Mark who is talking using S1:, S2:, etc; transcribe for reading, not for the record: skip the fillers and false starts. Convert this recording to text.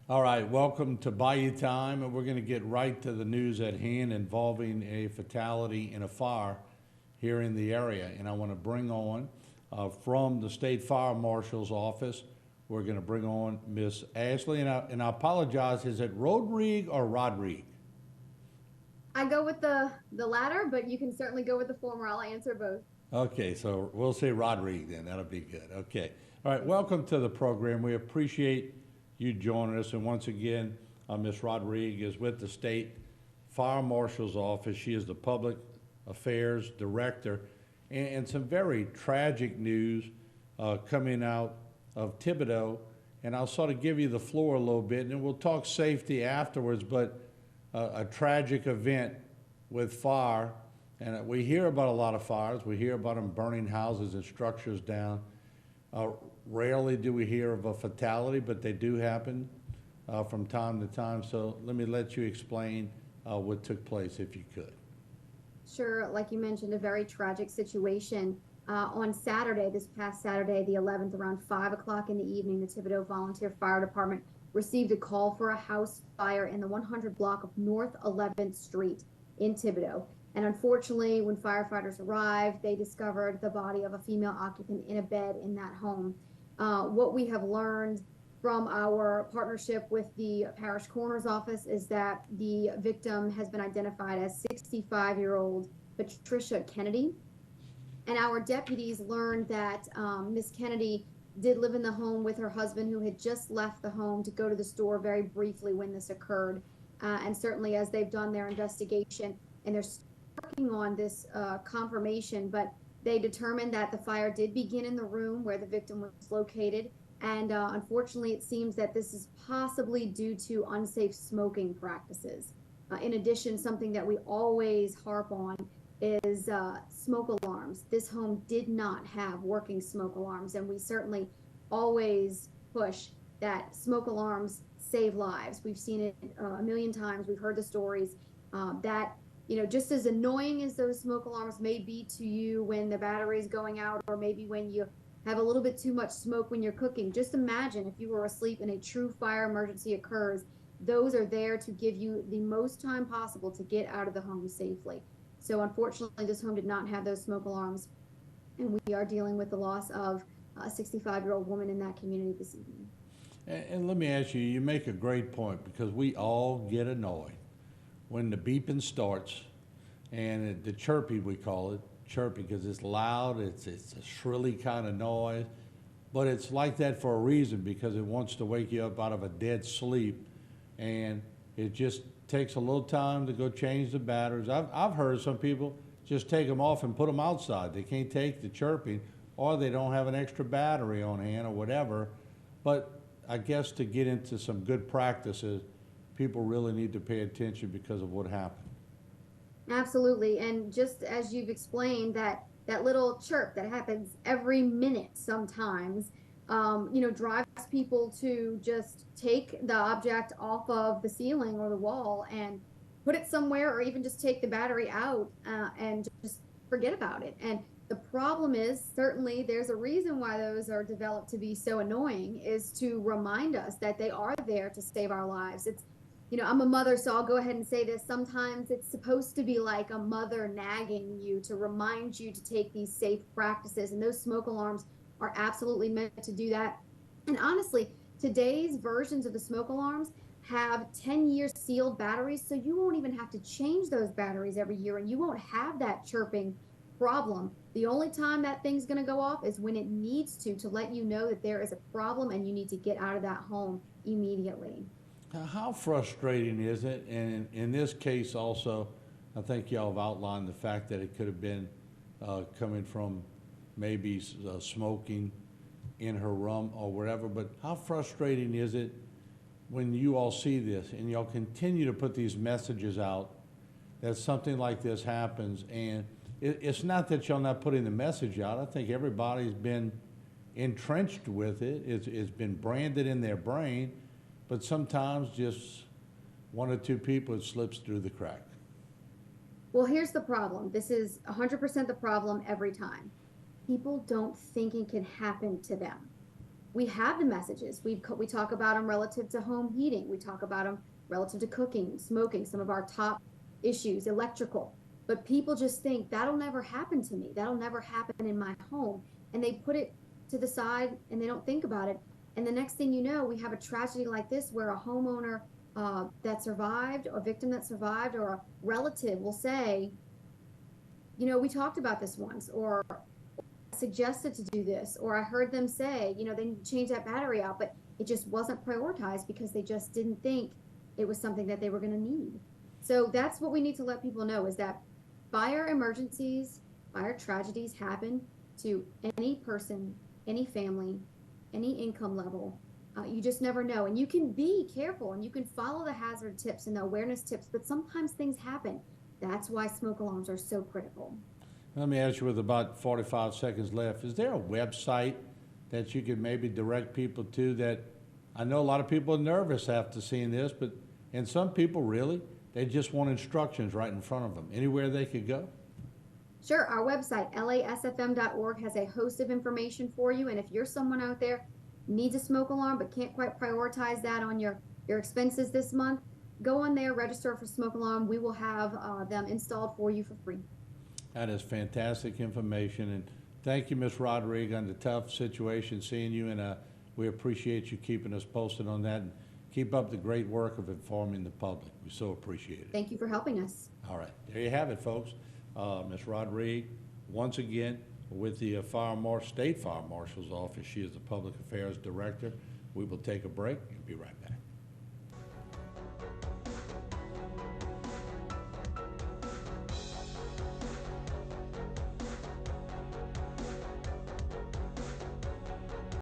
S1: All right, welcome to Bayou Time, and we're going to get right to the news at hand involving a fatality in a fire here in the area. And I want to bring on from the State Fire Marshal's office, we're going to bring on Miss Ashley. And I apologize, is it Rodrigue or Rodrigue?
S2: I go with the latter, but you can certainly go with the former. I'll answer both.
S1: Okay, so we'll say Rodrigue then. That'll be good. Okay. All right,
S2: Thank you.
S1: welcome to the program. We appreciate you joining us. And once again, Ms. Rodrigue is with the State Fire Marshal's office. She is the Public Affairs Director. And some very tragic news coming out of Thibodaux. And I'll sort of give you the floor a little bit, and then we'll talk safety afterwards. But a tragic event with fire. And we hear about a lot of fires. We hear about them burning houses and structures down. Rarely do we hear of a fatality, but they do happen from time to time. So let me let you explain what took place, if you could.
S2: Sure, like you mentioned, a very tragic situation. On Saturday, this past Saturday, the 11th, around 5 o'clock in the evening, the Thibodaux Volunteer Fire Department received a call for a house fire in the 100 block of North 11th Street in Thibodaux. And unfortunately, when firefighters arrived, they discovered the body of a female occupant in a bed in that home. What we have learned from our partnership with the parish coroner's office is that the victim has been identified as 65-year-old Patricia Kennedy. And our deputies learned that Miss Kennedy did live in the home with her husband, who had just left the home to go to the store very briefly when this occurred. And certainly as they've done their investigation, and they're working on this confirmation, but they determined that the fire did begin in the room where the victim was located. And unfortunately, it seems that this is possibly due to unsafe smoking practices. In addition, something that we always harp on is smoke alarms. This home did not have working smoke alarms, and we certainly always push that smoke alarms save lives. We've seen it a million times. We've heard the stories that, you know, just as annoying as those smoke alarms may be to you when the battery is going out, or maybe when you have a little bit too much smoke when you're cooking, just imagine if you were asleep and a true fire emergency occurs. Those are there to give you the most time possible to get out of the home safely. So unfortunately, this home did not have those smoke alarms, and we are dealing with the loss of a 65-year-old woman in that community this evening.
S1: And let me ask you, you make a great point, because we all get annoyed when the beeping starts, and the chirpy, we call it, chirpy, because it's loud, it's a shrilly kind of noise, but it's like that for a reason, because it wants to wake you up out of a dead sleep, and it just takes a little time to go change the batteries. I've heard some people just take them off and put them outside. They can't take the chirping, or they don't have an extra battery on hand or whatever. But I guess to get into some good practices, people really need to pay attention because of what happened.
S2: Absolutely, and just as you've explained, that little chirp that happens every minute sometimes, drives people to just take the object off of the ceiling or the wall and put it somewhere, or even just take the battery out and just forget about it. And the problem is, certainly there's a reason why those are developed to be so annoying, is to remind us that they are there to save our lives. I'm a mother, so I'll go ahead and say this. Sometimes it's supposed to be like a mother nagging you to remind you to take these safe practices, and those smoke alarms are absolutely meant to do that. And honestly, today's versions of the smoke alarms have 10-year sealed batteries, so you won't even have to change those batteries every year, and you won't have that chirping problem. The only time that thing's going to go off is when it needs to let you know that there is a problem and you need to get out of that home immediately.
S1: Now, how frustrating is it? And in this case also, I think y'all have outlined the fact that it could have been coming from maybe smoking in her room or whatever, but how frustrating is it when you all see this and y'all continue to put these messages out that something like this happens? And it's not that y'all not putting the message out. I think everybody's been entrenched with it. It's been branded in their brain, but sometimes just one or two people, it slips through the crack.
S2: Well, here's the problem. This is 100% the problem every time. People don't think it can happen to them. we have the messages. We talk about them relative to home heating. We talk about them relative to cooking, smoking, some of our top issues, electrical. But people just think that'll never happen to me. That'll never happen in my home. And they put it to the side and they don't think about it. And the next thing you know, we have a tragedy like this where a homeowner that survived, or victim that survived, or a relative will say, you know, we talked about this once, or suggested to do this, or I heard them say, you know, they need to change that battery out, but it just wasn't prioritized because they just didn't think it was something that they were going to need. So that's what we need to let people know, is that fire emergencies, fire tragedies happen to any person, any family, any income level. You just never know. And you can be careful and you can follow the hazard tips and the awareness tips, but sometimes things happen. That's why smoke alarms are so critical.
S1: Let me ask you, with about 45 seconds left, is there a website that you could maybe direct people to? That I know a lot of people are nervous after seeing this, but, and some people really, they just want instructions right in front of them. Anywhere they could go?
S2: Sure. Our website, lasfm.org, has a host of information for you. And if you're someone out there needs a smoke alarm but can't quite prioritize that on your expenses this month, go on there, register for smoke alarm. We will have them installed for you for free.
S1: That is fantastic information, and thank you, Ms. Rodriguez, on the tough situation seeing you, and we appreciate you keeping us posted on that, and keep up the great work of informing the public. We so appreciate it.
S2: Thank you for helping us.
S1: All right, there you have it, folks. Ms. Rodriguez, once again, with the State Fire Marshal's Office. She is the Public Affairs Director. We will take a break and be right back.